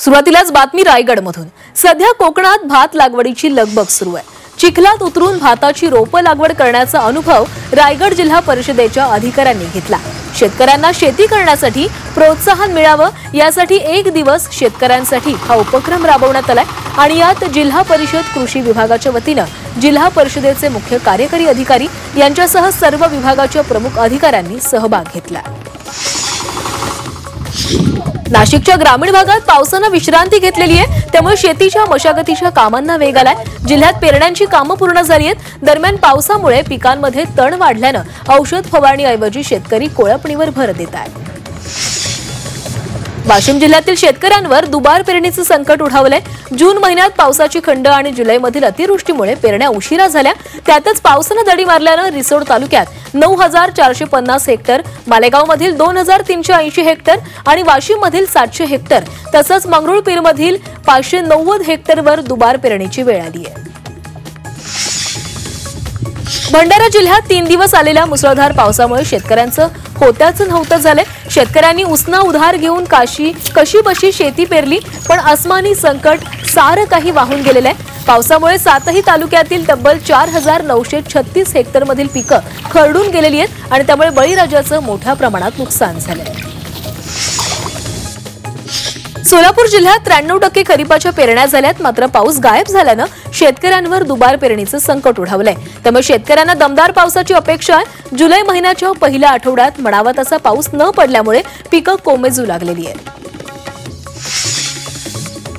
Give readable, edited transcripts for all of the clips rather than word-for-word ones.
सुरुवातीलाच बातमी रायगडमधून। सध्या कोकणात भात लागवडीची लगबग सुरू आहे। चिखलात उतरून भाताची रोपं लागवड करण्याचा अनुभव रायगड जिल्हा परिषदेच्या अधिकाऱ्यांनी घेतला। शेतकऱ्यांना शेती करण्यासाठी प्रोत्साहन मिळावं यासाठी एक दिवस शेतकऱ्यांसाठी हा उपक्रम राबवण्यात आलाय आणि यात जिल्हा परिषद कृषी विभागाच्या वतीनं जिल्हा परिषदेचे मुख्य कार्यकारी अधिकारी यांच्यासह सर्व विभागाच्या प्रमुख अधिकाऱ्यांनी सहभाग घेतला। नाशिकच्या ग्रामीण भागात पावसानं विश्रांती घेतलेली आहे, त्यामुळे शेतीच्या मशागतीच्या कामांना वेग आलाय। जिल्ह्यात पेरण्यांची कामं पूर्ण झाली आहेत। दरम्यान पावसामुळे पिकांमध्ये तण वाढल्यानं औषध फवारणीऐवजी शेतकरी कोळपणीवर भर देत आहेत। वाशिम जिल्ह्यातील शेतकऱ्यांवर दुबार पेरणीचं संकट उठावलंय। जून महिन्यात पावसाची खंड आणि जुलैमधील अतिवृष्टीमुळे पेरण्या उशिरा झाल्या। त्यातच पावसानं दडी मारल्यानं रिसोड तालुक्यात 9450 हेक्टर, मालेगावमधील 2380 हेक्टर आणि वाशिममधील 700 हेक्टर तसंच मंगरुळपीरमधील 590 हेक्टरवर दुबार पेरणीची वेळ आली आहे। भंडारा जिल्ह्यात 3 दिवस आलेल्या मुसळधार पावसामुळे शेतकऱ्यांचं होत्याचं नव्हतं झालंय। शेतकऱ्यांनी उसना उधार घेऊन कशीबशी शेती पेरली, पण अस्मानी संकट सारं काही वाहून गेलेलं आहे। पावसामुळे 7ही तालुक्यातील तब्बल 4936 हेक्टर मधील पिकं खरडून गेलेली आहेत आणि त्यामुळे बळीराजाचं मोठ्या प्रमाणात नुकसान झालंय। सोलापूर जिल्ह्यात 93% खरीपाच्या पेरण्या झाल्यात, मात्र पाऊस गायब झाल्यानं शेतकऱ्यांवर दुबार पेरणीचं संकट उठवलंय। त्यामुळे शेतकऱ्यांना दमदार पावसाची अपेक्षा आहे। जुलै महिन्याच्या पहिल्या आठवड्यात म्हणावा तसा पाऊस न पडल्यामुळे पिकं कोमेजू लागलेली आहेत।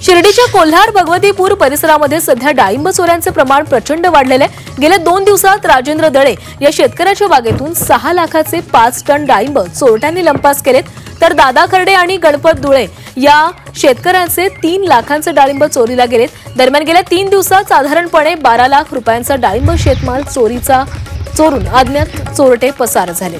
शिर्डीच्या कोल्हार भगवतीपूर परिसरामध्ये सध्या डाळिंब चोऱ्यांचे प्रमाण प्रचंड वाढलेले आहे। गेल्या 2 दिवसात राजेंद्र दळे या शेतकऱ्याच्या बागेतून 6 लाखाचे 5 टन डाळिंब चोरट्यांनी लंपास केलेत, तर दादा खर्डे आणि गणपत दुळे या शेतकऱ्यांचे 3 लाखांचे डाळिंब चोरीला गेलेत। दरम्यान गेल्या 3 दिवसात साधारणपणे 12 लाख रुपयांचा डाळिंब शेतमाल चोरून अज्ञात चोरटे पसार झाले।